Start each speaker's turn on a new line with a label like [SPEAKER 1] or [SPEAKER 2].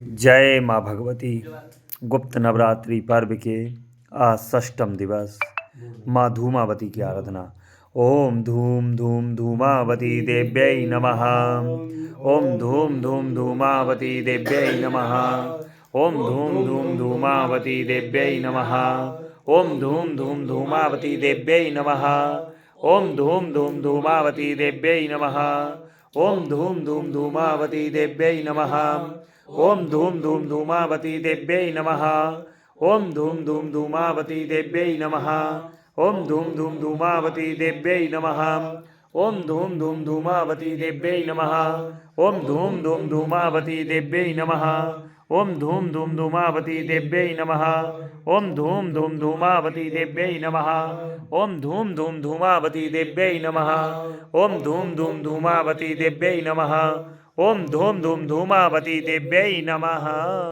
[SPEAKER 1] जय माँ भगवती। गुप्त नवरात्रि पर्व के आज षष्ठम दिवस माँ धूमावती की आराधना। ओम धूम धूम धूमावती देव्यै नमः। ओम धूम धूम धूमावती देव्यै नमः। ओम धूम धूम धूमावती देव्यै नमः। ओम धूम धूम धूमावती देव्यै नमः। ओम धूम धूम धूमावती देव्यै नमः। ओम धूम धूम धूमावती देव्यै नमः। ओम धूम धूम धूमावती देव्यै नमः। ओम धूम धूम धूमावती देव्यै नमः। ओम धूम धूम धूमावती देव्यै नमः। ओम धूम धूम धूमावती देव्यै नमः। ओम धूम धूम धूमावती देव्यै नमः। ओम धूम धूम धूमावती देव्यै नमः। ओम धूम धूम धूमावती देव्यै नमः। ओम धूम धूम धूमावती देव्यै नमः। ओम धूम धूम धूमावती देव्यै नमः। ओम धूम धूम धूमावती देव्यै नमः।